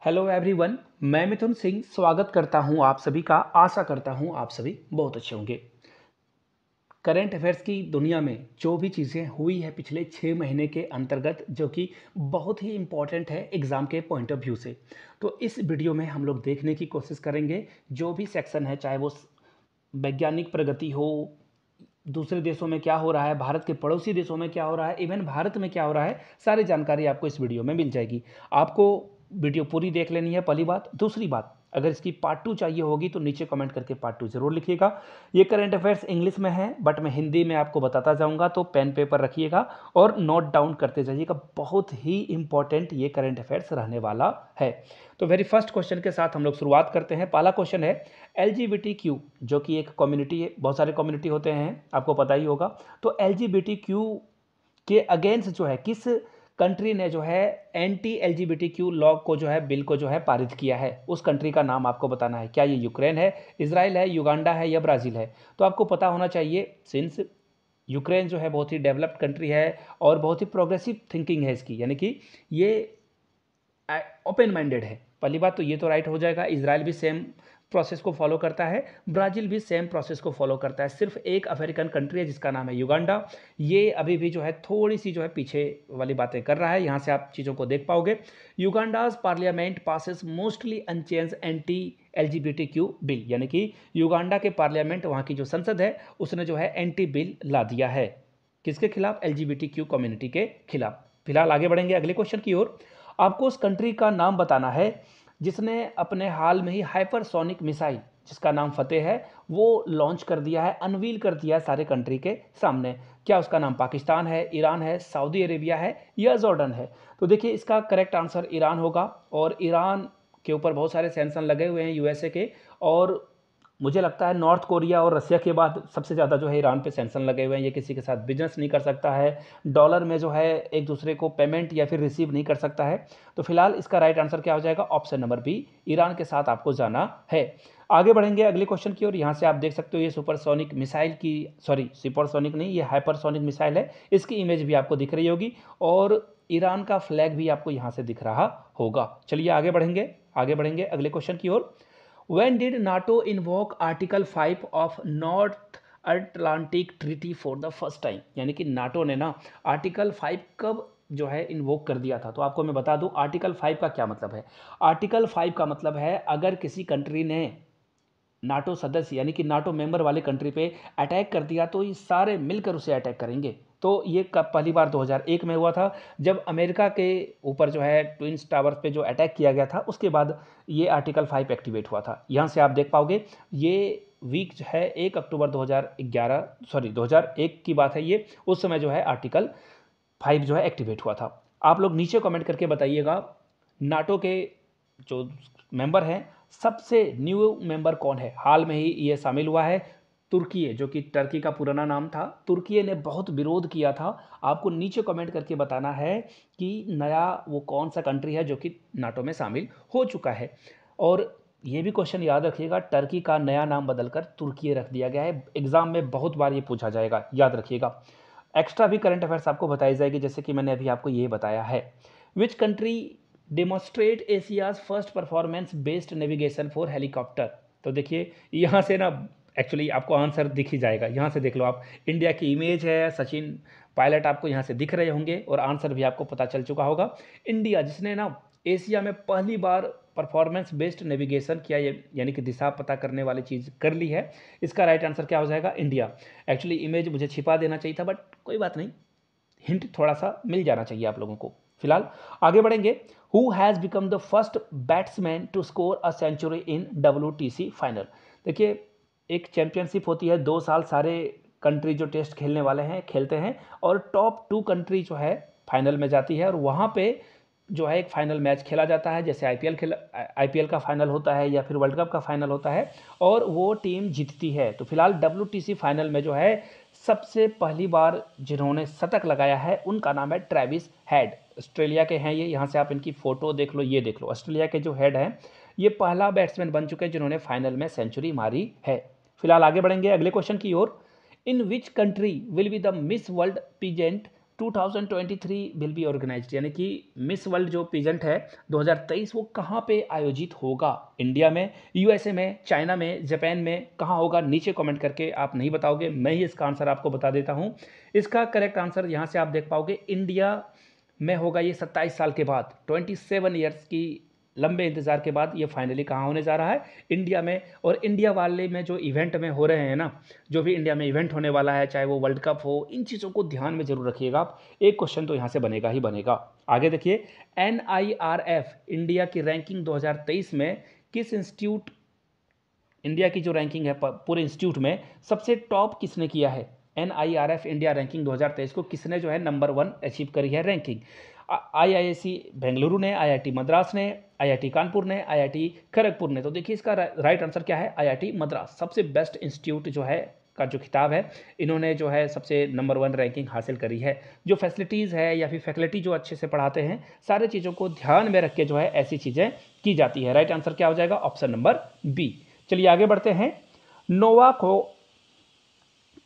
Hello everyone, मैं मिथुन सिंह स्वागत करता हूं आप सभी का। आशा करता हूं आप सभी बहुत अच्छे होंगे। करंट अफेयर्स की दुनिया में जो भी चीज़ें हुई है पिछले 6 महीने के अंतर्गत, जो कि बहुत ही इम्पॉर्टेंट है एग्ज़ाम के पॉइंट ऑफ व्यू से, तो इस वीडियो में हम लोग देखने की कोशिश करेंगे। जो भी सेक्शन है, चाहे वो वैज्ञानिक प्रगति हो, दूसरे देशों में क्या हो रहा है, भारत के पड़ोसी देशों में क्या हो रहा है, इवन भारत में क्या हो रहा है, सारी जानकारी आपको इस वीडियो में मिल जाएगी। आपको वीडियो पूरी देख लेनी है, पहली बात। दूसरी बात, अगर इसकी पार्ट 2 चाहिए होगी तो नीचे कमेंट करके पार्ट 2 जरूर लिखिएगा। ये करंट अफेयर्स इंग्लिश में है, बट मैं हिंदी में आपको बताता जाऊंगा, तो पेन पेपर रखिएगा और नोट डाउन करते जाइएगा। बहुत ही इंपॉर्टेंट ये करंट अफेयर्स रहने वाला है। तो वेरी फर्स्ट क्वेश्चन के साथ हम लोग शुरुआत करते हैं। पहला क्वेश्चन है, LGBTQ जो कि एक कम्युनिटी है, बहुत सारे कम्युनिटी होते हैं, आपको पता ही होगा। तो LGBTQ के अगेंस्ट जो है, किस कंट्री ने जो है एंटी LGBTQ लॉ को जो है, बिल को जो है पारित किया है, उस कंट्री का नाम आपको बताना है। क्या ये यूक्रेन है, इजराइल है, युगांडा है या ब्राज़ील है? तो आपको पता होना चाहिए, सिंस यूक्रेन जो है बहुत ही डेवलप्ड कंट्री है और बहुत ही प्रोग्रेसिव थिंकिंग है इसकी, यानी कि ये ओपन माइंडेड है। पहली बात तो ये तो राइट हो जाएगा। इजराइल भी सेम प्रोसेस को फॉलो करता है, ब्राज़ील भी सेम प्रोसेस को फॉलो करता है। सिर्फ एक अफ्रीकन कंट्री है जिसका नाम है युगांडा, ये अभी भी जो है थोड़ी सी जो है पीछे वाली बातें कर रहा है। यहाँ से आप चीज़ों को देख पाओगे। Uganda's parliament passes mostly unchange anti LGBTQ bill, यानी कि युगांडा के पार्लियामेंट, वहाँ की जो संसद है, उसने जो है एंटी बिल ला दिया है। किसके खिलाफ? LGBTQ कम्युनिटी के खिलाफ। फिलहाल आगे बढ़ेंगे अगले क्वेश्चन की ओर। आपको उस कंट्री का नाम बताना है जिसने अपने हाल में ही हाइपरसोनिक मिसाइल, जिसका नाम फतेह है, वो लॉन्च कर दिया है, अनवील कर दिया है सारे कंट्री के सामने। क्या उसका नाम पाकिस्तान है, ईरान है, सऊदी अरेबिया है या जॉर्डन है? तो देखिए, इसका करेक्ट आंसर ईरान होगा। और ईरान के ऊपर बहुत सारे सैंक्शन लगे हुए हैं USA के, और मुझे लगता है नॉर्थ कोरिया और रसिया के बाद सबसे ज़्यादा जो है ईरान पे सैंक्शन लगे हुए हैं। ये किसी के साथ बिजनेस नहीं कर सकता है, डॉलर में जो है एक दूसरे को पेमेंट या फिर रिसीव नहीं कर सकता है। तो फिलहाल इसका राइट आंसर क्या हो जाएगा? ऑप्शन नंबर बी, ईरान के साथ आपको जाना है। आगे बढ़ेंगे अगले क्वेश्चन की ओर। यहाँ से आप देख सकते हो, ये सुपरसोनिक मिसाइल की, सॉरी सुपरसोनिक नहीं, ये हाइपरसोनिक मिसाइल है। इसकी इमेज भी आपको दिख रही होगी और ईरान का फ्लैग भी आपको यहाँ से दिख रहा होगा। चलिए आगे बढ़ेंगे अगले क्वेश्चन की ओर। When did NATO invoke Article 5 of North Atlantic Treaty for the first time? यानी कि नाटो ने ना आर्टिकल 5 कब जो है इन्वोक कर दिया था? तो आपको मैं बता दूं आर्टिकल 5 का क्या मतलब है। आर्टिकल 5 का मतलब है, अगर किसी कंट्री ने नाटो सदस्य यानी कि नाटो मेंबर वाले कंट्री पे अटैक कर दिया, तो ये सारे मिलकर उसे अटैक करेंगे। तो ये कब? पहली बार 2001 में हुआ था, जब अमेरिका के ऊपर जो है ट्विन्स टावर पे जो अटैक किया गया था, उसके बाद ये आर्टिकल 5 एक्टिवेट हुआ था। यहाँ से आप देख पाओगे, ये वीक जो है 1 अक्टूबर 2011, सॉरी 2001 की बात है ये, उस समय जो है आर्टिकल 5 जो है एक्टिवेट हुआ था। आप लोग नीचे कमेंट करके बताइएगा, नाटो के जो मेंबर हैं, सबसे न्यू मेंबर कौन है? हाल में ही ये शामिल हुआ है तुर्की है, जो कि टर्की का पुराना नाम था। तुर्की ने बहुत विरोध किया था। आपको नीचे कमेंट करके बताना है कि नया वो कौन सा कंट्री है जो कि नाटो में शामिल हो चुका है। और ये भी क्वेश्चन याद रखिएगा, टर्की का नया नाम बदलकर तुर्की रख दिया गया है। एग्जाम में बहुत बार ये पूछा जाएगा, याद रखिएगा। एक्स्ट्रा भी करंट अफेयर्स आपको बताई जाएगी, जैसे कि मैंने अभी आपको ये बताया है। Which country demonstrate Asia's first performance based navigation for helicopter? तो देखिए, यहाँ से ना एक्चुअली आपको आंसर दिख ही जाएगा। यहाँ से देख लो आप, इंडिया की इमेज है, सचिन पायलट आपको यहाँ से दिख रहे होंगे और आंसर भी आपको पता चल चुका होगा। इंडिया जिसने ना एशिया में पहली बार परफॉर्मेंस बेस्ड नेविगेशन किया, यानी कि दिशा पता करने वाली चीज़ कर ली है, इसका राइट आंसर क्या हो जाएगा? इंडिया। एक्चुअली इमेज मुझे छिपा देना चाहिए था, बट कोई बात नहीं, हिंट थोड़ा सा मिल जाना चाहिए आप लोगों को। फिलहाल आगे बढ़ेंगे। Who has become the first batsman to score a century in WTC final? देखिए, एक चैंपियनशिप होती है, 2 साल सारे कंट्री जो टेस्ट खेलने वाले हैं खेलते हैं, और टॉप 2 कंट्री जो है फाइनल में जाती है, और वहाँ पे जो है एक फाइनल मैच खेला जाता है, जैसे IPL का फाइनल होता है या फिर वर्ल्ड कप का फाइनल होता है, और वो टीम जीतती है। तो फिलहाल WTC फाइनल में जो है सबसे पहली बार जिन्होंने शतक लगाया है, उनका नाम है ट्रेविस हेड। ऑस्ट्रेलिया के हैं ये। यहाँ से आप इनकी फ़ोटो देख लो, ये देख लो, ऑस्ट्रेलिया के जो हेड हैं, ये पहला बैट्समैन बन चुके हैं जिन्होंने फाइनल में सेंचुरी मारी है। फिलहाल आगे बढ़ेंगे अगले क्वेश्चन की ओर। In which country will be the Miss World pageant 2023 will be organized, यानी कि मिस वर्ल्ड जो पेजेंट है 2023 वो कहाँ पे आयोजित होगा? इंडिया में, यूएसए में, चाइना में, जापान में, कहाँ होगा? नीचे कमेंट करके आप नहीं बताओगे, मैं ही इसका आंसर आपको बता देता हूँ। इसका करेक्ट आंसर यहाँ से आप देख पाओगे, इंडिया में होगा ये 27 साल के बाद, 27 ईयर्स की लंबे इंतजार के बाद ये फाइनली कहाँ होने जा रहा है? इंडिया में। और इंडिया वाले में जो इवेंट में हो रहे हैं ना, जो भी इंडिया में इवेंट होने वाला है, चाहे वो वर्ल्ड कप हो, इन चीज़ों को ध्यान में जरूर रखिएगा आप। एक क्वेश्चन तो यहाँ से बनेगा ही बनेगा। आगे देखिए, NIRF इंडिया की रैंकिंग 2023 में किस इंस्टीट्यूट, इंडिया की जो रैंकिंग है पूरे इंस्टीट्यूट में सबसे टॉप किसने किया है? NIRF इंडिया रैंकिंग 2023 को किसने जो है नंबर 1 अचीव करी है रैंकिंग? IISc बेंगलुरु ने, IIT मद्रास ने, IIT कानपुर ने, IIT खड़गपुर ने। तो देखिए इसका राइट आंसर क्या है? IIT मद्रास। सबसे बेस्ट इंस्टीट्यूट जो है का जो खिताब है, इन्होंने जो है सबसे नंबर 1 रैंकिंग हासिल करी है। जो फैसिलिटीज़ है या फिर फैकल्टी जो अच्छे से पढ़ाते हैं, सारे चीज़ों को ध्यान में रख के जो है ऐसी चीज़ें की जाती है। राइट आंसर क्या हो जाएगा? Option number B. चलिए आगे बढ़ते हैं। नोवा को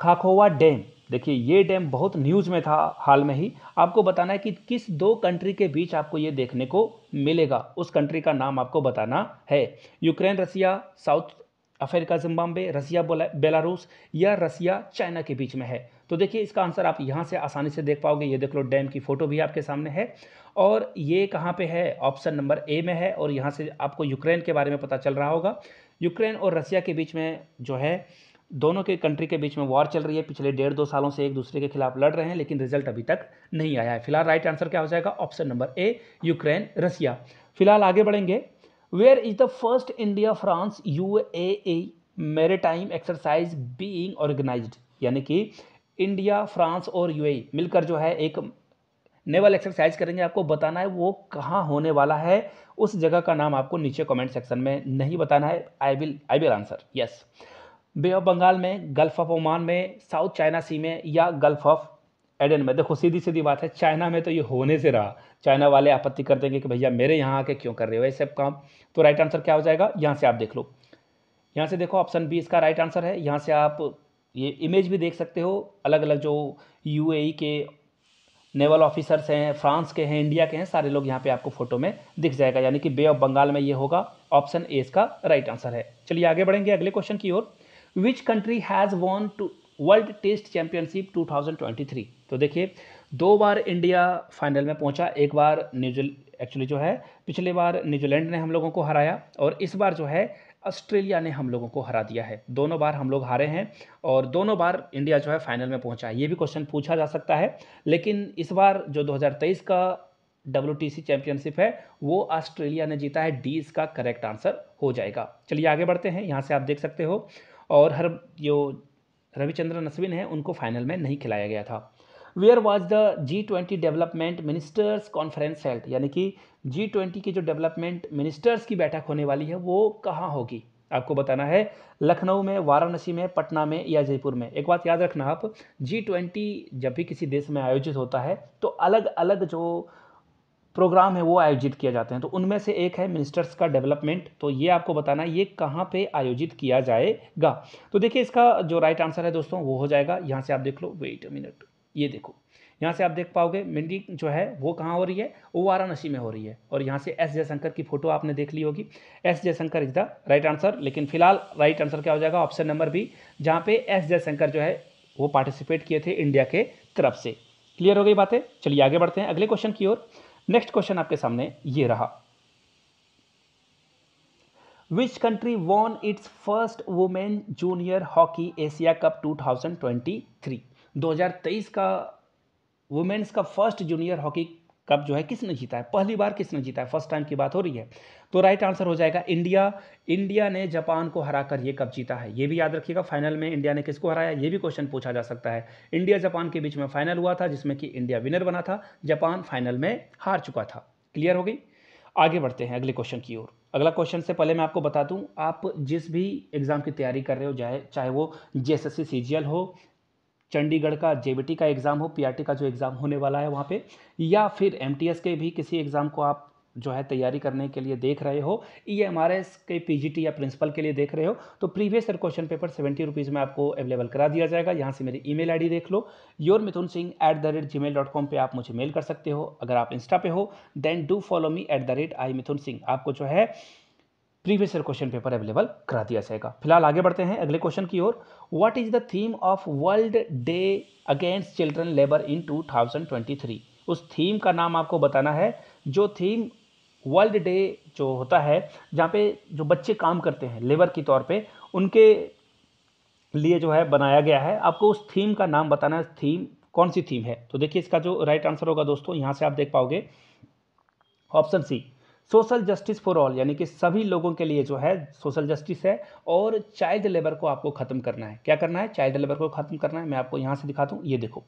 खाखोवा डैम, देखिए ये डैम बहुत न्यूज़ में था हाल में ही। आपको बताना है कि किस 2 कंट्री के बीच आपको ये देखने को मिलेगा, उस कंट्री का नाम आपको बताना है। यूक्रेन रसिया, साउथ अफ्रीका जिम्बाब्वे, रसिया बेलारूस, या रसिया चाइना के बीच में है। तो देखिए इसका आंसर आप यहाँ से आसानी से देख पाओगे। ये देख लो, डैम की फोटो भी आपके सामने है, और ये कहाँ पे है? ऑप्शन नंबर ए में है। और यहाँ से आपको यूक्रेन के बारे में पता चल रहा होगा। यूक्रेन और रसिया के बीच में जो है, दोनों के कंट्री के बीच में वॉर चल रही है, पिछले 1.5-2 सालों से एक दूसरे के खिलाफ लड़ रहे हैं, लेकिन रिजल्ट अभी तक नहीं आया है। फिलहाल राइट आंसर क्या हो जाएगा? Option number A, Ukraine Russia. फिलहाल आगे बढ़ेंगे। Where is the first India France UAE maritime exercise being organised, यानी कि इंडिया, फ्रांस और UAE मिलकर जो है एक नेवल एक्सरसाइज करेंगे। आपको बताना है वो कहाँ होने वाला है, उस जगह का नाम आपको नीचे कमेंट सेक्शन में नहीं बताना है। I will answer yes. Bay of Bengal में, गल्फ ऑफ ओमान में, साउथ चाइना सी में, या गल्फ ऑफ एडन में? देखो सीधी सीधी बात है, चाइना में तो ये होने से रहा। चाइना वाले आपत्ति कर देंगे कि भैया मेरे यहाँ आके क्यों कर रहे हो ये सब काम। तो राइट आंसर क्या हो जाएगा? यहाँ से आप देख लो, यहाँ से देखो, ऑप्शन बी इसका राइट आंसर है। यहाँ से आप ये इमेज भी देख सकते हो, अलग अलग जो UAE के नेवल ऑफिसर्स हैं, फ्रांस के हैं, इंडिया के हैं, सारे लोग यहाँ पे आपको फोटो में दिख जाएगा, यानी कि बे ऑफ बंगाल में ये होगा। ऑप्शन ए इसका राइट आंसर है। चलिए आगे बढ़ेंगे अगले क्वेश्चन की ओर। Which country has won two World Test Championship 2023? तो देखिए 2 बार इंडिया फाइनल में पहुंचा। एक बार एक्चुअली जो है पिछले बार न्यूजीलैंड ने हम लोगों को हराया, और इस बार जो है ऑस्ट्रेलिया ने हम लोगों को हरा दिया है। दोनों बार हम लोग हारे हैं, और दोनों बार इंडिया जो है फाइनल में पहुंचा है। ये भी क्वेश्चन पूछा जा सकता है, लेकिन इस बार जो 2023 का WTC चैंपियनशिप है वो ऑस्ट्रेलिया ने जीता है। डी इसका करेक्ट आंसर हो जाएगा। चलिए आगे बढ़ते हैं। यहाँ से आप देख सकते हो, और जो रविचंद्रन अश्विन है उनको फाइनल में नहीं खिलाया गया था। Where was the G20 development ministers conference held, यानी कि G20 की जो डेवलपमेंट मिनिस्टर्स की बैठक होने वाली है वो कहाँ होगी? आपको बताना है, लखनऊ में, वाराणसी में, पटना में, या जयपुर में। एक बात याद रखना आप, G20 जब भी किसी देश में आयोजित होता है तो अलग अलग जो प्रोग्राम है वो आयोजित किए जाते हैं। तो उनमें से एक है मिनिस्टर्स का डेवलपमेंट। तो ये आपको बताना है ये कहाँ पे आयोजित किया जाएगा। तो देखिए इसका जो राइट आंसर है दोस्तों वो हो जाएगा, यहाँ से आप देख लो, वेट अ मिनट, ये देखो यहाँ से आप देख पाओगे मीटिंग जो है वो कहाँ हो रही है? वो वाराणसी में हो रही है। और यहाँ से एस जयशंकर की फोटो आपने देख ली होगी। S Jaishankar is the right answer. लेकिन फिलहाल राइट आंसर क्या हो जाएगा? ऑप्शन नंबर बी, जहाँ पे एस जयशंकर जो है वो पार्टिसिपेट किए थे इंडिया के तरफ से। क्लियर हो गई बातें? चलिए आगे बढ़ते हैं अगले क्वेश्चन की ओर। नेक्स्ट क्वेश्चन आपके सामने ये रहा। Which country won it's first women junior hockey Asia cup 2023? 2023 का वुमेन्स का फर्स्ट जूनियर हॉकी कप जो है किसने जीता है? पहली बार किसने जीता है? फर्स्ट टाइम की बात हो रही है। तो राइट आंसर हो जाएगा इंडिया। इंडिया ने जापान को हराकर ये कप जीता है। ये भी याद रखिएगा, फाइनल में इंडिया ने किसको हराया, ये भी क्वेश्चन पूछा जा सकता है। इंडिया जापान के बीच में फाइनल हुआ था, जिसमें कि इंडिया विनर बना था, जापान फाइनल में हार चुका था। क्लियर हो गई? आगे बढ़ते हैं अगले क्वेश्चन की ओर। अगला क्वेश्चन से पहले मैं आपको बता दूं, आप जिस भी एग्जाम की तैयारी कर रहे हो, चाहे वो JSSC CGL हो, चंडीगढ़ का JBT का एग्ज़ाम हो, PRT का जो एग्ज़ाम होने वाला है वहाँ पे, या फिर MTS के भी किसी एग्ज़ाम को आप जो है तैयारी करने के लिए देख रहे हो, EMRS के PGT या प्रिंसिपल के लिए देख रहे हो, तो previous year question paper 70 rupees में आपको अवेलेबल करा दिया जाएगा। यहाँ से मेरी ईमेल आईडी देख लो, yourmithunsingh@gmail.com पे आप मुझे मेल कर सकते हो। अगर आप इंस्टा पे हो then do follow me @imithunsingh, आपको जो है previous year question paper available करा दिया जाएगा। फिलहाल आगे बढ़ते हैं अगले क्वेश्चन की ओर। What is the theme of World day Against Children Labour in 2023? उस थीम का नाम आपको बताना है। जो थीम वर्ल्ड डे जो होता है, जहाँ पे जो बच्चे काम करते हैं लेबर के तौर पे, उनके लिए जो है बनाया गया है, आपको उस थीम का नाम बताना है। थीम कौन सी थीम है? तो देखिए इसका जो राइट आंसर होगा दोस्तों, यहाँ से आप देख पाओगे option C, social justice for all, यानी कि सभी लोगों के लिए जो है सोशल जस्टिस है। और चाइल्ड लेबर को आपको खत्म करना है। क्या करना है? चाइल्ड लेबर को खत्म करना है। मैं आपको यहाँ से दिखाता हूँ, ये देखो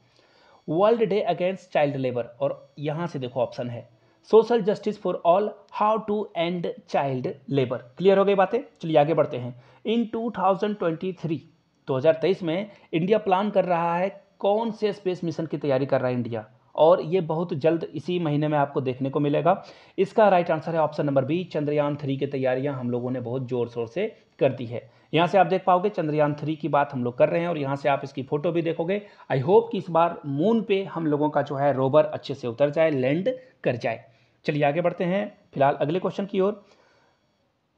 world day against child labour, और यहाँ से देखो ऑप्शन है social justice for all, how to end child labour. Clear हो गई बातें? चलिए आगे बढ़ते हैं। इन 2023 में इंडिया प्लान कर रहा है, कौन से स्पेस मिशन की तैयारी कर रहा है इंडिया, और ये बहुत जल्द इसी महीने में आपको देखने को मिलेगा। इसका राइट आंसर है ऑप्शन नंबर बी, चंद्रयान 3 की तैयारियां हम लोगों ने बहुत जोर शोर से कर दी है। यहाँ से आप देख पाओगे चंद्रयान 3 की बात हम लोग कर रहे हैं, और यहाँ से आप इसकी फोटो भी देखोगे। आई होप कि इस बार मून पे हम लोगों का जो है रोवर अच्छे से उतर जाए, लैंड कर जाए। चलिए आगे बढ़ते हैं फिलहाल अगले क्वेश्चन की ओर।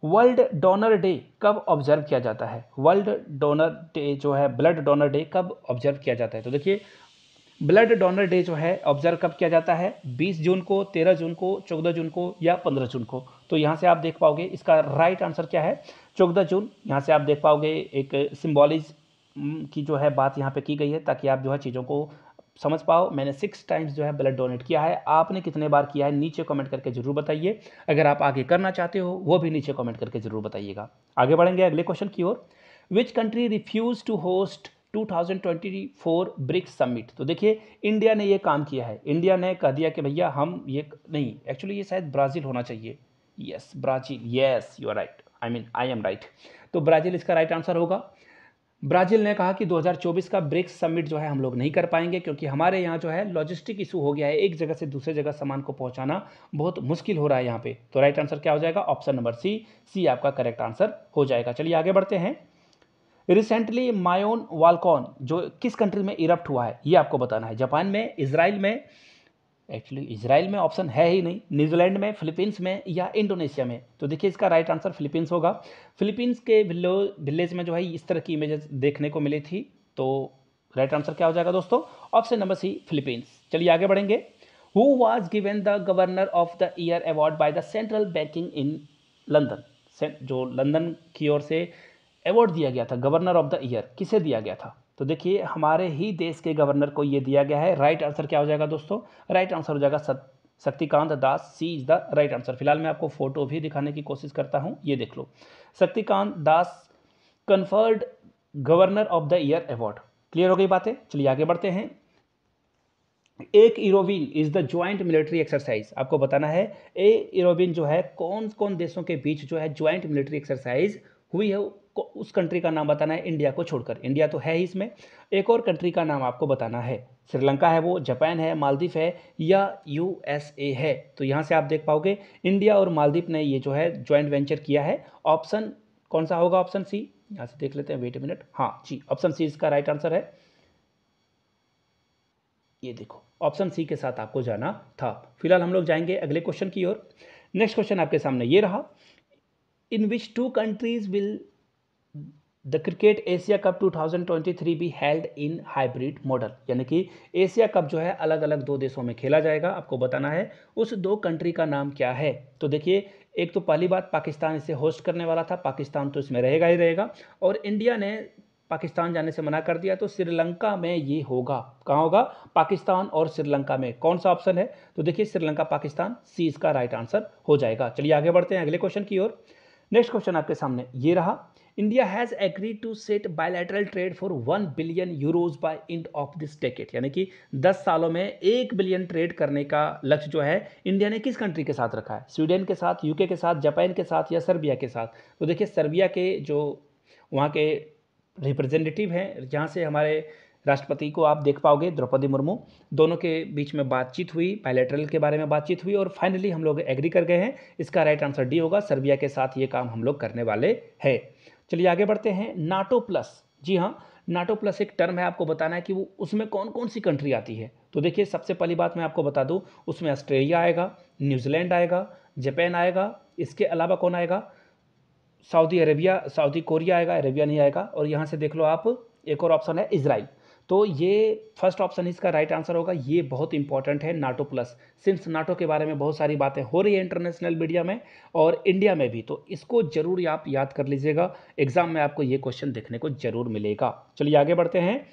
वर्ल्ड डोनर डे कब ऑब्जर्व किया जाता है? वर्ल्ड डोनर डे जो है, ब्लड डोनर डे कब ऑब्जर्व किया जाता है? तो देखिए ब्लड डोनर डे जो है ऑब्जर्व कब किया जाता है? 20 जून को, 13 जून को, 14 जून को या 15 जून को? तो यहाँ से आप देख पाओगे इसका राइट आंसर क्या है, 14 जून। यहाँ से आप देख पाओगे एक सिम्बॉलिज्म की जो है बात यहाँ पे की गई है, ताकि आप जो है चीज़ों को समझ पाओ। मैंने 6 टाइम्स जो है ब्लड डोनेट किया है, आपने कितने बार किया है नीचे कमेंट करके जरूर बताइए। अगर आप आगे करना चाहते हो वो भी नीचे कमेंट करके जरूर बताइएगा। आगे बढ़ेंगे अगले क्वेश्चन की ओर। Which country refuse to host 2024 BRICS summit? तो देखिए इंडिया ने ये काम किया है। इंडिया ने कह दिया कि भैया हम ये नहीं, एक्चुअली ये शायद ब्राज़ील होना चाहिए। Yes Brazil, yes you are right, I am right. तो ब्राज़ील इसका राइट आंसर होगा। ब्राज़ील ने कहा कि 2024 का ब्रिक्स समिट जो है हम लोग नहीं कर पाएंगे, क्योंकि हमारे यहाँ जो है लॉजिस्टिक इशू हो गया है, एक जगह से दूसरे जगह सामान को पहुँचाना बहुत मुश्किल हो रहा है यहाँ पे। तो राइट आंसर क्या हो जाएगा? ऑप्शन नंबर सी आपका करेक्ट आंसर हो जाएगा। चलिए आगे बढ़ते हैं। रिसेंटली मायोन वालकॉन जो किस कंट्री में इरप्ट हुआ है, ये आपको बताना है। जापान में, इजराइल में, एक्चुअली इजराइल में ऑप्शन है ही नहीं, न्यूजीलैंड में, फिलीपींस में या इंडोनेशिया में? तो देखिए इसका राइट आंसर फिलीपींस होगा। फिलीपींस के विलेज में जो है इस तरह की इमेजेस देखने को मिली थी। तो राइट आंसर क्या हो जाएगा दोस्तों? Option number C, Philippines. चलिए आगे बढ़ेंगे। Who was given the governor of the year award by the central banking in London? जो लंदन की ओर से अवार्ड दिया गया था गवर्नर ऑफ द ईयर, किसे दिया गया था? तो देखिए हमारे ही देश के गवर्नर को ये दिया गया है। राइट आंसर क्या हो जाएगा दोस्तों? राइट आंसर हो जाएगा शक्तिकांत दास। सी इज द राइट आंसर। फिलहाल मैं आपको फोटो भी दिखाने की कोशिश करता हूँ, ये देख लो, Shaktikanta Das conferred governor of the year award. Clear हो गई बातें? चलिए आगे बढ़ते हैं। एक इरोविन is the joint military exercise, आपको बताना है इरोविन जो है कौन कौन देशों के बीच जो है ज्वाइंट मिलिट्री एक्सरसाइज हुई है, उस कंट्री का नाम बताना है, इंडिया को छोड़कर। इंडिया तो है ही इसमें, एक और कंट्री का नाम आपको बताना है। श्रीलंका है वो, जापान है, मालदीव है या USA है? तो यहाँ से आप देख पाओगे इंडिया और मालदीव ने ये जो है ज्वाइंट वेंचर किया है। ऑप्शन कौन सा होगा? Option C. यहाँ से देख लेते हैं, वेट ए मिनट, हाँ जी ऑप्शन सी इसका राइट आंसर है। ये देखो ऑप्शन सी के साथ आपको जाना था। फिलहाल हम लोग जाएंगे अगले क्वेश्चन की ओर। नेक्स्ट क्वेश्चन आपके सामने ये रहा। In which 2 countries will the cricket Asia cup 2023 be held in hybrid model? यानी कि एशिया कप जो है अलग अलग 2 देशों में खेला जाएगा। आपको बताना है उस 2 कंट्री का नाम क्या है। तो देखिए एक तो पहली बात, पाकिस्तान इसे होस्ट करने वाला था, पाकिस्तान तो इसमें रहेगा ही रहेगा, और इंडिया ने पाकिस्तान जाने से मना कर दिया, तो श्रीलंका में ये होगा। कहाँ होगा? पाकिस्तान और श्रीलंका में। कौन सा ऑप्शन है? तो देखिए श्रीलंका, पाकिस्तान, सी इसका राइट आंसर हो जाएगा। चलिए आगे बढ़ते हैं अगले क्वेश्चन की ओर। नेक्स्ट क्वेश्चन आपके सामने ये रहा। India has agreed to set bilateral trade for 1 billion euros by end of this decade, यानी कि 10 सालों में 1 बिलियन ट्रेड करने का लक्ष्य जो है इंडिया ने किस कंट्री के साथ रखा है? स्वीडन के साथ, यूके के साथ, जापान के साथ या सर्बिया के साथ? तो देखिए सर्बिया के जो वहाँ के रिप्रेजेंटेटिव हैं, जहाँ से हमारे राष्ट्रपति को आप देख पाओगे, द्रौपदी मुर्मू, दोनों के बीच में बातचीत हुई, बायलैटरल के बारे में बातचीत हुई और फाइनली हम लोग एग्री कर गए हैं। इसका राइट आंसर डी होगा, सर्बिया के साथ ये काम हम लोग करने वाले हैं। चलिए आगे बढ़ते हैं। नाटो प्लस, जी हाँ, नाटो प्लस एक टर्म है, आपको बताना है कि वो उसमें कौन कौन सी कंट्री आती है। तो देखिए, सबसे पहली बात मैं आपको बता दूं, उसमें ऑस्ट्रेलिया आएगा, न्यूजीलैंड आएगा, जापान आएगा, इसके अलावा कौन आएगा, सऊदी अरेबिया, सऊदी कोरिया आएगा, अरेबिया नहीं आएगा, और यहाँ से देख लो आप, एक और ऑप्शन है इजराइल। तो ये फर्स्ट ऑप्शन इसका राइट आंसर होगा। ये बहुत इंपॉर्टेंट है नाटो प्लस, सिंस नाटो के बारे में बहुत सारी बातें हो रही है इंटरनेशनल मीडिया में और इंडिया में भी, तो इसको जरूर आप याद कर लीजिएगा, एग्जाम में आपको ये क्वेश्चन देखने को जरूर मिलेगा। चलिए आगे बढ़ते हैं।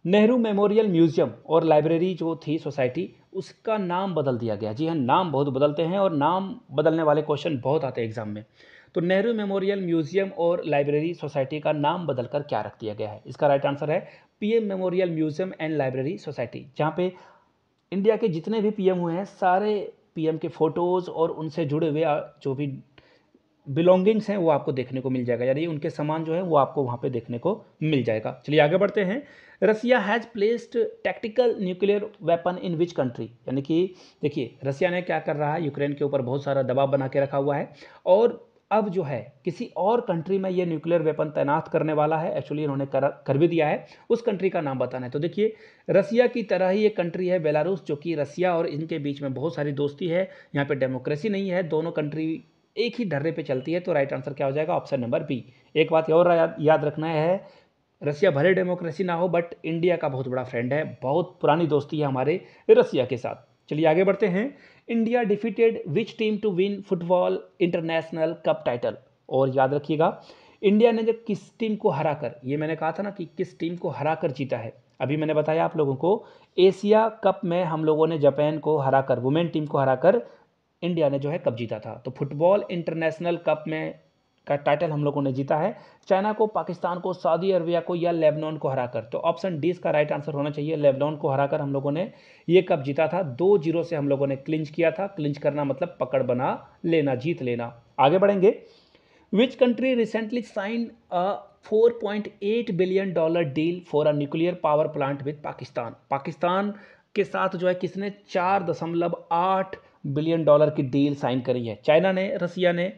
नेहरू मेमोरियल म्यूजियम और लाइब्रेरी जो थी सोसाइटी, उसका नाम बदल दिया गया। जी हाँ, नाम बहुत बदलते हैं और नाम बदलने वाले क्वेश्चन बहुत आते हैं एग्जाम में। तो नेहरू मेमोरियल म्यूजियम और लाइब्रेरी सोसाइटी का नाम बदलकर क्या रख दिया गया है? इसका राइट आंसर है PM memorial museum and library society, जहाँ पे इंडिया के जितने भी पीएम हुए हैं सारे पीएम के फोटोज़ और उनसे जुड़े हुए जो भी बिलोंगिंग्स हैं वो आपको देखने को मिल जाएगा, यानी उनके सामान जो है वो आपको वहाँ पे देखने को मिल जाएगा। चलिए आगे बढ़ते हैं। Russia has placed tactical nuclear weapon in which country, यानी कि देखिए रसिया ने क्या कर रहा है, यूक्रेन के ऊपर बहुत सारा दबाव बना के रखा हुआ है और अब जो है किसी और कंट्री में ये न्यूक्लियर वेपन तैनात करने वाला है। एक्चुअली इन्होंने कर भी दिया है। उस कंट्री का नाम बताना है। तो देखिए, रसिया की तरह ही एक कंट्री है बेलारूस, जो कि रसिया और इनके बीच में बहुत सारी दोस्ती है, यहाँ पे डेमोक्रेसी नहीं है, दोनों कंट्री एक ही ढर्रे पे चलती है। तो राइट आंसर क्या हो जाएगा? Option number B. एक बात और याद रखना है, रसिया भले डेमोक्रेसी ना हो बट इंडिया का बहुत बड़ा फ्रेंड है, बहुत पुरानी दोस्ती है हमारे रसिया के साथ। चलिए आगे बढ़ते हैं। India defeated which team to win football international cup title, और याद रखिएगा इंडिया ने जब किस टीम को हराकर, ये मैंने कहा था ना कि किस टीम को हराकर जीता है, अभी मैंने बताया आप लोगों को, एशिया कप में हम लोगों ने जापान को हराकर, वुमेन टीम को हराकर इंडिया ने जो है कप जीता था। तो फुटबॉल इंटरनेशनल कप में का टाइटल हम लोगों ने जीता है, चाइना को, पाकिस्तान को, सऊदी अरबिया को या लेबनान को हराकर। तो ऑप्शन डी इसका राइट आंसर होना चाहिए, लेबनान को हराकर हम लोगों ने ये कप जीता था। 2-0 से हम लोगों ने क्लिंच किया था। क्लिंच करना मतलब पकड़ बना लेना, जीत लेना। आगे बढ़ेंगे। Which country recently sign a $4.8 billion deal for a nuclear power plant with Pakistan. Pakistan के साथ जो है किसने $4.8 बिलियन की डील साइन करी है? चाइना ने, रसिया ने,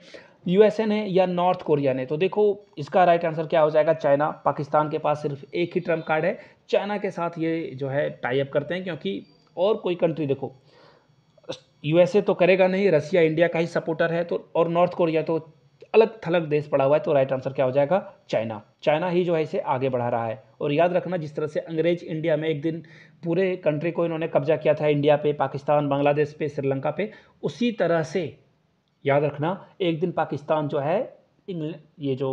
यूएसए ने या नॉर्थ कोरिया ने? तो देखो इसका राइट आंसर क्या हो जाएगा? चाइना। पाकिस्तान के पास सिर्फ एक ही ट्रम्प कार्ड है, चाइना के साथ ये जो है टाई अप करते हैं, क्योंकि और कोई कंट्री देखो, यूएसए तो करेगा नहीं, रसिया इंडिया का ही सपोर्टर है, तो और नॉर्थ कोरिया तो अलग थलग देश पड़ा हुआ है। तो राइट आंसर क्या हो जाएगा? चाइना। चाइना ही जो है इसे आगे बढ़ा रहा है। और याद रखना, जिस तरह से अंग्रेज इंडिया में एक दिन पूरे कंट्री को इन्होंने कब्जा किया था, इंडिया पे, पाकिस्तान, बांग्लादेश पे, श्रीलंका पे, उसी तरह से याद रखना एक दिन पाकिस्तान जो है ये जो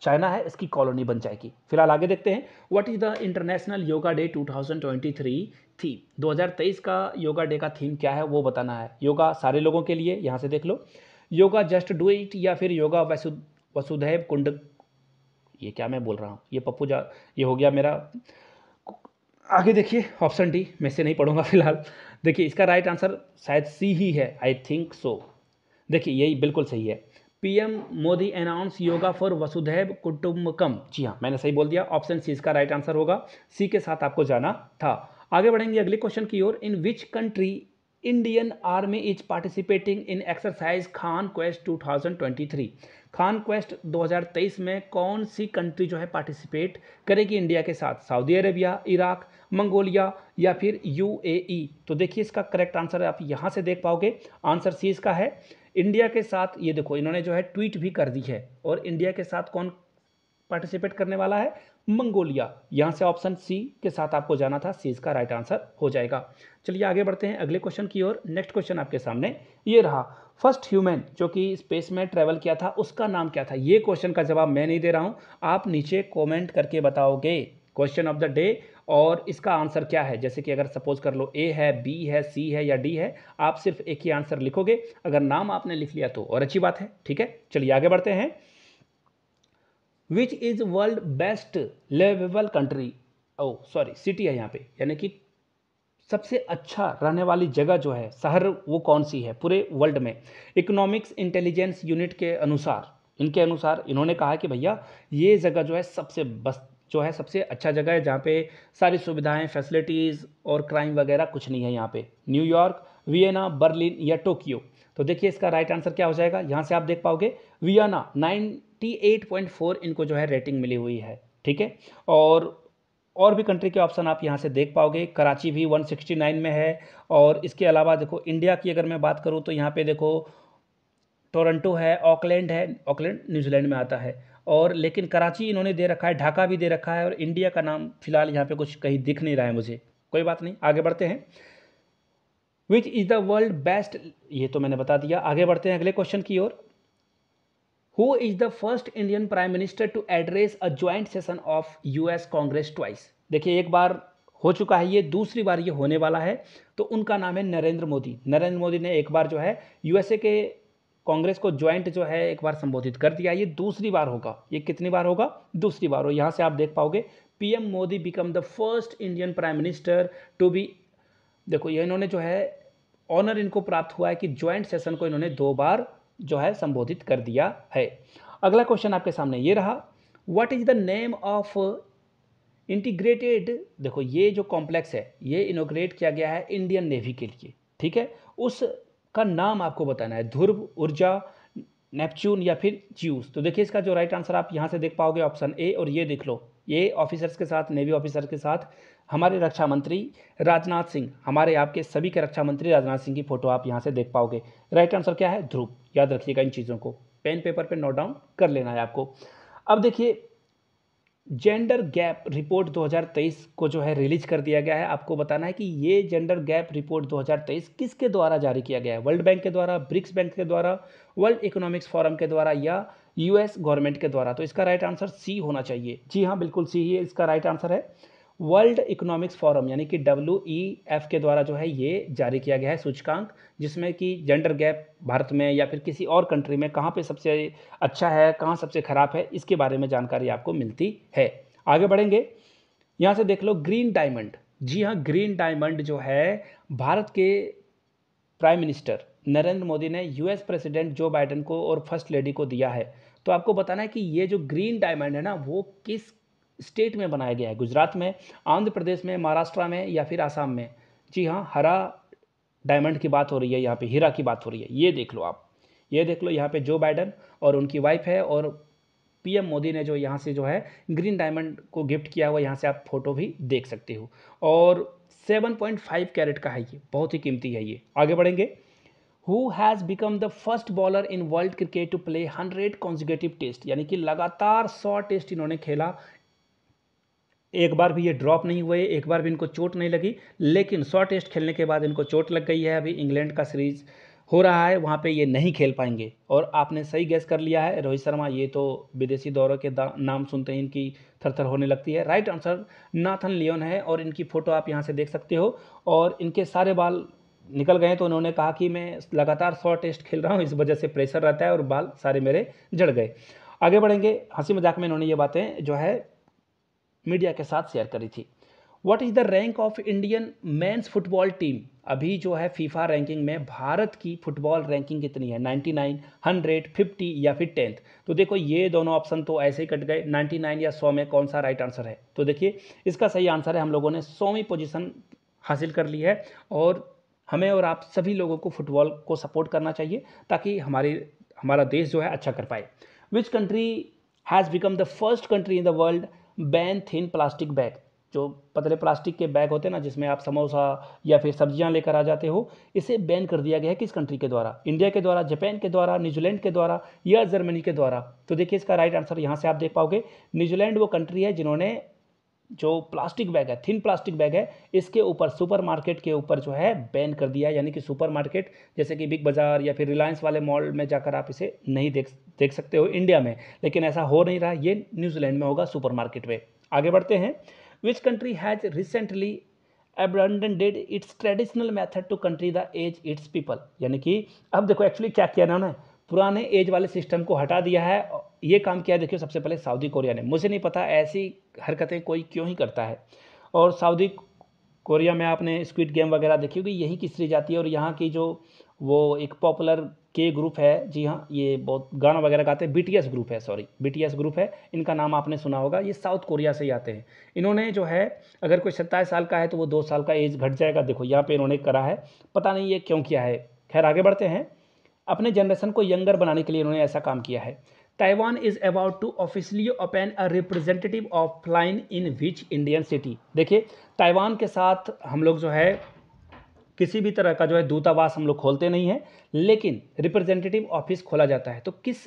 चाइना है इसकी कॉलोनी बन जाएगी। फिलहाल आगे देखते हैं। What is the international yoga day 2023 theme? 2023 का योगा डे का थीम क्या है वो बताना है। योगा सारे लोगों के लिए, यहाँ से देख लो, योगा जस्ट डू इट या फिर योगा वसुधैव कुंड, ये क्या मैं बोल रहा हूँ, ये पप्पू जा, ये हो गया मेरा। आगे देखिए ऑप्शन डी, मैं से नहीं पढ़ूंगा फिलहाल। देखिए इसका राइट आंसर शायद सी ही है, आई थिंक सो। देखिए यही बिल्कुल सही है। PM Modi announce yoga for वसुधैव कुटुंबकम। जी हाँ, मैंने सही बोल दिया, ऑप्शन सी इसका राइट आंसर होगा। सी के साथ आपको जाना था। आगे बढ़ेंगे अगले क्वेश्चन की ओर। In which country Indian army is participating in exercise Khaan Quest 2023? Khaan Quest 2023 में कौन सी कंट्री जो है पार्टिसिपेट करेगी इंडिया के साथ? सऊदी अरेबिया, इराक, मंगोलिया या फिर यूएई? तो देखिए इसका करेक्ट आंसर आप यहाँ से देख पाओगे, आंसर सी इसका है। इंडिया के साथ ये देखो इन्होंने जो है ट्वीट भी कर दी है, और इंडिया के साथ कौन पार्टिसिपेट करने वाला है? मंगोलिया। यहां से ऑप्शन सी के साथ आपको जाना था, सी इसका राइट आंसर हो जाएगा। चलिए आगे बढ़ते हैं अगले क्वेश्चन की ओर। नेक्स्ट क्वेश्चन आपके सामने ये रहा। फर्स्ट ह्यूमन जो कि स्पेस में ट्रेवल किया था उसका नाम क्या था? ये क्वेश्चन का जवाब मैं नहीं दे रहा हूं, आप नीचे कॉमेंट करके बताओगे क्वेश्चन ऑफ द डे और इसका आंसर क्या है। जैसे कि अगर सपोज कर लो ए है, बी है, सी है या डी है, आप सिर्फ एक ही आंसर लिखोगे। अगर नाम आपने लिख लिया तो और अच्छी बात है, ठीक है। चलिए आगे बढ़ते हैं। Which is world best liveable country, oh sorry city है यहाँ पे, यानी कि सबसे अच्छा रहने वाली जगह जो है, शहर, वो कौन सी है पूरे वर्ल्ड में? इकोनॉमिक्स इंटेलिजेंस यूनिट के अनुसार, इनके अनुसार इन्होंने कहा कि भैया ये जगह जो है सबसे जो है सबसे अच्छा जगह है जहाँ पे सारी सुविधाएं, फैसिलिटीज़ और क्राइम वगैरह कुछ नहीं है यहाँ पे। न्यूयॉर्क, वियना, बर्लिन या टोक्यो। तो देखिए इसका राइट आंसर क्या हो जाएगा, यहाँ से आप देख पाओगे वियना 98.4 इनको जो है रेटिंग मिली हुई है। ठीक है, और भी कंट्री के ऑप्शन आप यहाँ से देख पाओगे। कराची भी 169 में है। और इसके अलावा देखो इंडिया की अगर मैं बात करूँ तो यहाँ पे देखो टोरंटो है, ऑकलैंड है, ऑकलैंड न्यूजीलैंड में आता है। और लेकिन कराची इन्होंने दे रखा है, ढाका भी दे रखा है, और इंडिया का नाम फिलहाल यहाँ पे कुछ कहीं दिख नहीं रहा है मुझे। कोई बात नहीं, आगे बढ़ते हैं। Which is the world best, ये तो मैंने बता दिया। आगे बढ़ते हैं अगले क्वेश्चन की ओर। Who is the first Indian prime minister to address a joint session of US Congress twice. देखिए एक बार हो चुका है, ये दूसरी बार ये होने वाला है। तो उनका नाम है नरेंद्र मोदी। नरेंद्र मोदी ने एक बार जो है यूएसए के कांग्रेस को ज्वाइंट जो है एक बार संबोधित कर दिया। ये दूसरी बार होगा। ये कितनी बार होगा, दूसरी बार हो। यहाँ से आप देख पाओगे PM Modi become the first Indian prime minister to be, देखो ये इन्होंने जो है ऑनर इनको प्राप्त हुआ है कि ज्वाइंट सेशन को इन्होंने 2 बार जो है संबोधित कर दिया है। अगला क्वेश्चन आपके सामने ये रहा, what is the name of integrated, देखो ये जो कॉम्प्लेक्स है ये इनोग्रेट किया गया है इंडियन नेवी के लिए। ठीक है, उसका नाम आपको बताना है, ध्रुव, ऊर्जा, नेपच्यून या फिर ज्यूस। तो देखिए इसका जो राइट आंसर आप यहाँ से देख पाओगे ऑप्शन ए। और ये देख लो, ये ऑफिसर्स के साथ, नेवी ऑफिसर के साथ हमारे रक्षा मंत्री राजनाथ सिंह, हमारे आपके सभी के रक्षा मंत्री राजनाथ सिंह की फोटो आप यहाँ से देख पाओगे। राइट आंसर क्या है, ध्रुव। याद रखिएगा इन चीज़ों को, पेन पेपर पे नोट डाउन कर लेना है आपको। अब देखिए जेंडर गैप रिपोर्ट 2023 को जो है रिलीज कर दिया गया है। आपको बताना है कि ये जेंडर गैप रिपोर्ट 2023 किसके द्वारा जारी किया गया है, वर्ल्ड बैंक के द्वारा, ब्रिक्स बैंक के द्वारा, वर्ल्ड इकोनॉमिक्स फोरम के द्वारा या यूएस गवर्नमेंट के द्वारा। तो इसका राइट आंसर सी होना चाहिए। जी हाँ, बिल्कुल सी ही इसका राइट आंसर है। वर्ल्ड इकोनॉमिक्स फोरम यानी कि WEF के द्वारा जो है ये जारी किया गया है सूचकांक, जिसमें कि जेंडर गैप भारत में या फिर किसी और कंट्री में कहाँ पे सबसे अच्छा है, कहाँ सबसे खराब है, इसके बारे में जानकारी आपको मिलती है। आगे बढ़ेंगे, यहाँ से देख लो ग्रीन डायमंड। जी हाँ, ग्रीन डायमंड जो है भारत के प्राइम मिनिस्टर नरेंद्र मोदी ने यूएस प्रेसिडेंट जो बाइडेन को और फर्स्ट लेडी को दिया है। तो आपको बताना है कि ये जो ग्रीन डायमंड है ना, वो किस स्टेट में बनाया गया है, गुजरात में, आंध्र प्रदेश में, महाराष्ट्र में या फिर आसाम में। जी हाँ, हरा डायमंड की बात हो रही है, यहाँ पे हीरा की बात हो रही है। ये देख लो आप, ये देख लो, यहाँ पे जो बाइडेन और उनकी वाइफ है, और पीएम मोदी ने जो यहाँ से जो है ग्रीन डायमंड को गिफ्ट किया हुआ, यहाँ से आप फोटो भी देख सकते हो। और 7.5 कैरेट का है ये, बहुत ही कीमती है ये। आगे बढ़ेंगे, who has become the first bowler in world cricket to play 100 consecutive test, यानी कि लगातार 100 टेस्ट इन्होंने खेला। एक बार भी ये ड्रॉप नहीं हुए, एक बार भी इनको चोट नहीं लगी, लेकिन 100 टेस्ट खेलने के बाद इनको चोट लग गई है। अभी इंग्लैंड का सीरीज हो रहा है, वहाँ पे ये नहीं खेल पाएंगे। और आपने सही गैस कर लिया है, रोहित शर्मा। ये तो विदेशी दौरों के नाम सुनते ही इनकी थरथर होने लगती है। राइट आंसर नाथन लियोन है, और इनकी फ़ोटो आप यहाँ से देख सकते हो। और इनके सारे बाल निकल गए, तो उन्होंने कहा कि मैं लगातार 100 टेस्ट खेल रहा हूँ, इस वजह से प्रेशर रहता है और बाल सारे मेरे झड़ गए। आगे बढ़ेंगे, हंसी मजाक में इन्होंने ये बातें जो है मीडिया के साथ शेयर करी थी। What is the rank of Indian mains football team, अभी जो है फीफा रैंकिंग में भारत की फुटबॉल रैंकिंग कितनी है, 99, 100, 50 या फिर 10th। तो देखो ये दोनों ऑप्शन तो ऐसे ही कट गए, 99 या 100 में कौन सा राइट आंसर है। तो देखिए इसका सही आंसर है, हम लोगों ने 100वीं पोजीशन हासिल कर ली है। और हमें और आप सभी लोगों को फुटबॉल को सपोर्ट करना चाहिए, ताकि हमारा देश जो है अच्छा कर पाए। विच country has become the first country in the world ban thin plastic bag, जो पतले प्लास्टिक के बैग होते हैं ना, जिसमें आप समोसा या फिर सब्जियां लेकर आ जाते हो, इसे बैन कर दिया गया है किस कंट्री के द्वारा, इंडिया के द्वारा, जापान के द्वारा, न्यूजीलैंड के द्वारा या जर्मनी के द्वारा। तो देखिए इसका राइट आंसर यहाँ से आप देख पाओगे, न्यूजीलैंड वो कंट्री है जिन्होंने जो प्लास्टिक बैग है, थिन प्लास्टिक बैग है, इसके ऊपर सुपरमार्केट के ऊपर जो है बैन कर दिया है। यानी कि सुपरमार्केट जैसे कि बिग बाज़ार या फिर रिलायंस वाले मॉल में जाकर आप इसे नहीं देख सकते हो इंडिया में, लेकिन ऐसा हो नहीं रहा, ये न्यूजीलैंड में होगा सुपरमार्केट में। आगे बढ़ते हैं, which country has recently abandoned its traditional method to country the age its people, यानी कि अब देखो एक्चुअली क्या किया ना उन्होंने, पुराने एज वाले सिस्टम को हटा दिया है। ये काम किया देखिए सबसे पहले सऊदी कोरिया ने। मुझे नहीं पता ऐसी हरकतें कोई क्यों ही करता है। और सऊदी कोरिया में आपने स्क्विड गेम वगैरह देखी होगी, यही की सीरीज आती है, और यहाँ की जो वो एक पॉपुलर के ग्रुप है, जी हाँ, ये बहुत गाना वगैरह गाते हैं, बीटीएस ग्रुप है, सॉरी बीटीएस ग्रुप है, इनका नाम आपने सुना होगा। ये साउथ कोरिया से ही आते हैं। इन्होंने जो है, अगर कोई 27 साल का है तो वो 2 साल का एज घट जाएगा। देखो यहाँ पे इन्होंने करा है, पता नहीं ये क्यों किया है। खैर आगे बढ़ते हैं। अपने जनरेशन को यंगर बनाने के लिए इन्होंने ऐसा काम किया है। Taiwan is about to officially open a representative offline in which Indian city. देखिए ताइवान के साथ हम लोग जो है किसी भी तरह का जो है दूतावास हम लोग खोलते नहीं हैं, लेकिन रिप्रेजेंटेटिव ऑफिस खोला जाता है। तो किस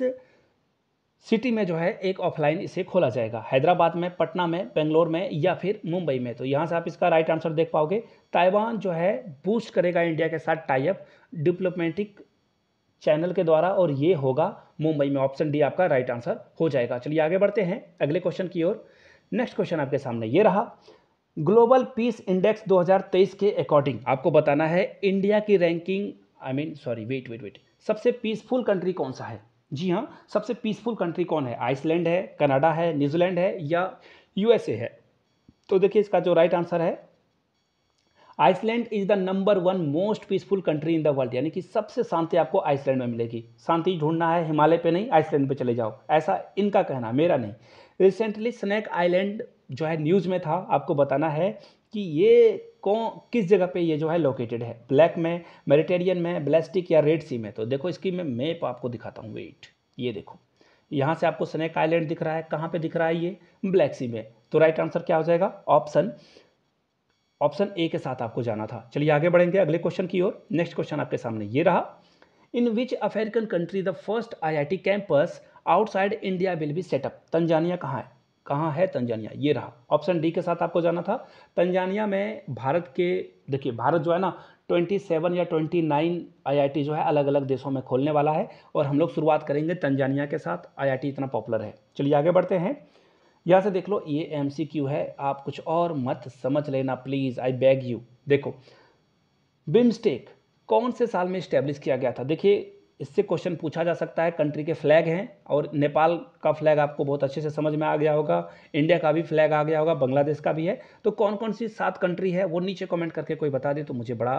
सिटी में जो है एक ऑफलाइन इसे खोला जाएगा? हैदराबाद में, पटना में, बेंगलोर में या फिर मुंबई में? तो यहाँ से आप इसका राइट आंसर देख पाओगे। ताइवान जो है बूस्ट करेगा इंडिया के साथ टाई अप डिप्लोमेटिक चैनल के द्वारा, और ये होगा मुंबई में। ऑप्शन डी आपका राइट आंसर हो जाएगा। चलिए आगे बढ़ते हैं अगले क्वेश्चन की ओर। नेक्स्ट क्वेश्चन आपके सामने ये रहा। ग्लोबल पीस इंडेक्स 2023 के अकॉर्डिंग आपको बताना है इंडिया की रैंकिंग, वेट, सबसे पीसफुल कंट्री कौन सा है? जी हाँ, सबसे पीसफुल कंट्री कौन है? आइसलैंड है, कनाडा है, न्यूजीलैंड है या यूएसए है? तो देखिए इसका जो राइट आंसर है, Iceland is the number 1 most peaceful country in the world. यानी कि सबसे शांति आपको आइसलैंड में मिलेगी। शांति ढूंढना है हिमालय पे नहीं, आइसलैंड पे चले जाओ, ऐसा इनका कहना, मेरा नहीं। रिसेंटली स्नैक आइलैंड जो है न्यूज़ में था, आपको बताना है कि ये किस जगह पे ये जो है लोकेटेड है, ब्लैक में, मेडिटेरियन में, ब्लास्टिक या रेड सी में? तो देखो इसकी मैं मैप आपको दिखाता हूँ, वेट, ये देखो यहाँ से आपको स्नैक आइलैंड दिख रहा है, कहाँ पे दिख रहा है? ये ब्लैक सी में। तो राइट आंसर क्या हो जाएगा? ऑप्शन ए के साथ आपको जाना था। चलिए आगे बढ़ेंगे अगले क्वेश्चन की ओर। नेक्स्ट क्वेश्चन आपके सामने ये रहा। In which African country the first IIT campus outside India will be set up? Tanzania कहाँ है? कहाँ है तंजानिया? ये रहा। ऑप्शन डी के साथ आपको जाना था। तंजानिया में भारत के, देखिए भारत जो है ना 27 या 29 आईआईटी जो है अलग अलग देशों में खोलने वाला है, और हम लोग शुरुआत करेंगे तंजानिया के साथ। आईआईटी इतना पॉपुलर है। चलिए आगे बढ़ते हैं। यहाँ से देख लो, ये एमसीक्यू है, आप कुछ और मत समझ लेना प्लीज़, आई बैग यू। देखो बिम्स्टेक कौन से साल में इस्टेब्लिश किया गया था? देखिए इससे क्वेश्चन पूछा जा सकता है। कंट्री के फ्लैग हैं, और नेपाल का फ्लैग आपको बहुत अच्छे से समझ में आ गया होगा, इंडिया का भी फ्लैग आ गया होगा, बांग्लादेश का भी है। तो कौन कौन सी 7 कंट्री है वो नीचे कमेंट करके कोई बता दे तो मुझे बड़ा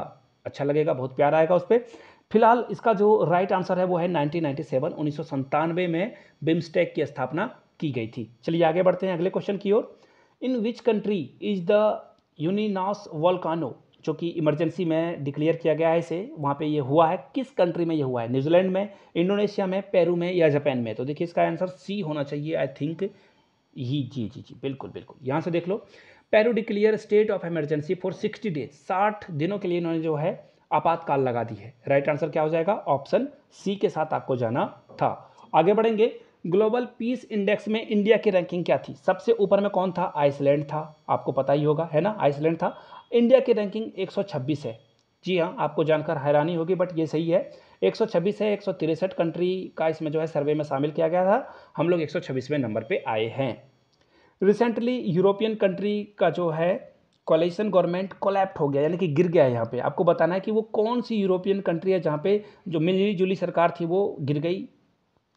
अच्छा लगेगा, बहुत प्यार आएगा उस पर। फिलहाल इसका जो राइट आंसर है वो है 1997, 1997 में बिम्स्टेक की स्थापना की गई थी। चलिए आगे बढ़ते हैं अगले क्वेश्चन की ओर। In which country is the यूनिनास वोल्कानो, जो कि इमरजेंसी में डिक्लेयर किया गया है इसे, वहाँ पे ये हुआ है, किस कंट्री में ये हुआ है? न्यूजीलैंड में, इंडोनेशिया में, पेरू में या जापान में? तो देखिए इसका आंसर सी होना चाहिए, आई थिंक। ही जी बिल्कुल बिल्कुल, यहाँ से देख लो। Peru declare state of emergency for 60 days, 60 दिनों के लिए इन्होंने जो है आपातकाल लगा दी है। राइट आंसर क्या हो जाएगा? ऑप्शन सी के साथ आपको जाना था। आगे बढ़ेंगे। ग्लोबल पीस इंडेक्स में इंडिया की रैंकिंग क्या थी? सबसे ऊपर में कौन था? आइसलैंड था, आपको पता ही होगा, है ना, आइसलैंड था। इंडिया की रैंकिंग 126 है। जी हाँ, आपको जानकर हैरानी होगी बट ये सही है, 126 है। 163 कंट्री का इसमें जो है सर्वे में शामिल किया गया था, हम लोग 126वें नंबर पे आए हैं। रिसेंटली यूरोपियन कंट्री का जो है कोलिशन गवर्नमेंट कोलैप्ट हो गया, यानी कि गिर गया है। यहाँ पे आपको बताना है कि वो कौन सी यूरोपियन कंट्री है जहाँ पे जो मिली जुली सरकार थी वो गिर गई।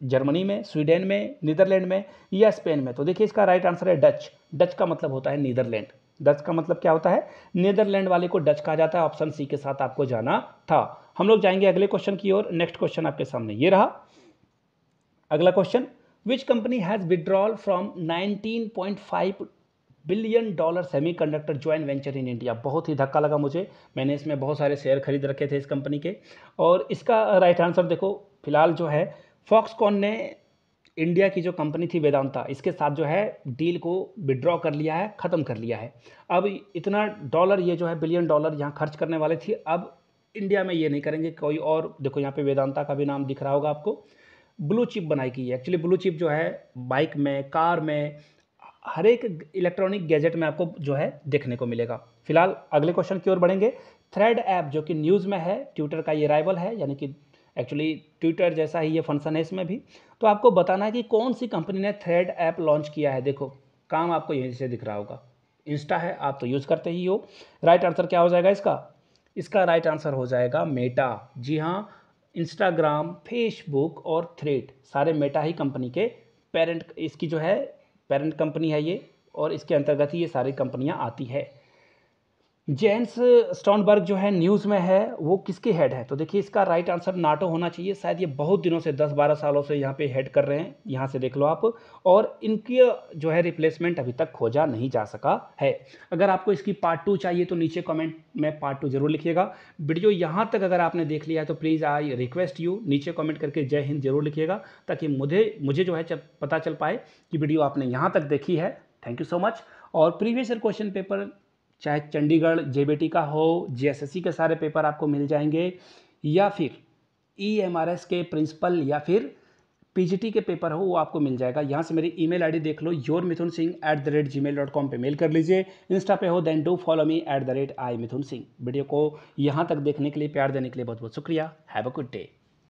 जर्मनी में, स्वीडन में, नीदरलैंड में या स्पेन में? तो देखिए इसका राइट आंसर है डच। डच का मतलब होता है नीदरलैंड। डच का मतलब क्या होता है? नीदरलैंड वाले को डच कहा जाता है। ऑप्शन सी के साथ आपको जाना था। हम लोग जाएंगे अगले क्वेश्चन की ओर। नेक्स्ट क्वेश्चन आपके सामने ये रहा। अगला question, which company has withdrawal from 19.5 billion dollar semiconductor joint venture in India? बहुत ही धक्का लगा मुझे, मैंने इसमें बहुत सारे शेयर खरीद रखे थे इस कंपनी के, और इसका राइट आंसर देखो, फिलहाल जो है फॉक्सकॉन ने इंडिया की जो कंपनी थी वेदांता, इसके साथ जो है डील को विड्रॉ कर लिया है, ख़त्म कर लिया है। अब इतना डॉलर ये जो है बिलियन डॉलर यहाँ खर्च करने वाले थे, अब इंडिया में ये नहीं करेंगे, कोई और। देखो यहाँ पे वेदांता का भी नाम दिख रहा होगा आपको। ब्लू चिप बनाई गई है। एक्चुअली ब्लू चिप जो है बाइक में, कार में, हर एक इलेक्ट्रॉनिक गैजेट में आपको जो है देखने को मिलेगा। फिलहाल अगले क्वेश्चन की ओर बढ़ेंगे। थ्रेड ऐप जो कि न्यूज़ में है, ट्विटर का ये राइवल है, यानी कि एक्चुअली ट्विटर जैसा ही ये फंक्शन है इसमें भी। तो आपको बताना है कि कौन सी कंपनी ने थ्रेड ऐप लॉन्च किया है। देखो काम आपको यहीं से दिख रहा होगा, इंस्टा है, आप तो यूज़ करते ही हो। राइट आंसर क्या हो जाएगा इसका? इसका राइट आंसर हो जाएगा मेटा। जी हाँ, इंस्टाग्राम, फेसबुक और थ्रेड सारे मेटा ही कंपनी के पेरेंट, इसकी जो है पेरेंट कंपनी है ये, और इसके अंतर्गत ही ये सारी कंपनियां आती है। जेंस स्टोनबर्ग जो है न्यूज़ में है, वो किसके हेड है? तो देखिए इसका राइट आंसर नाटो होना चाहिए। शायद ये बहुत दिनों से 10-12 सालों से यहाँ पे हेड कर रहे हैं, यहाँ से देख लो आप। और इनकी जो है रिप्लेसमेंट अभी तक खोजा नहीं जा सका है। अगर आपको इसकी पार्ट 2 चाहिए तो नीचे कमेंट में पार्ट 2 जरूर लिखिएगा। वीडियो यहाँ तक अगर आपने देख लिया है तो प्लीज़ आई रिक्वेस्ट यू नीचे कमेंट करके जय हिंद जरूर लिखिएगा, ताकि मुझे जो है पता चल पाए कि वीडियो आपने यहाँ तक देखी है। Thank you so much. और प्रीवियस ईयर क्वेश्चन पेपर चाहे चंडीगढ़ जेबीटी का हो, जीएसएससी के सारे पेपर आपको मिल जाएंगे, या फिर ईएमआरएस के प्रिंसिपल या फिर पीजीटी के पेपर हो, वो आपको मिल जाएगा। यहाँ से मेरी ईमेल आईडी देख लो, yourmithunsingh@gmail.com पे मेल कर लीजिए। इंस्टा पे हो then do follow me @i Mithun Singh. Video को यहाँ तक देखने के लिए, प्यार देने के लिए बहुत बहुत शुक्रिया। Have a good day.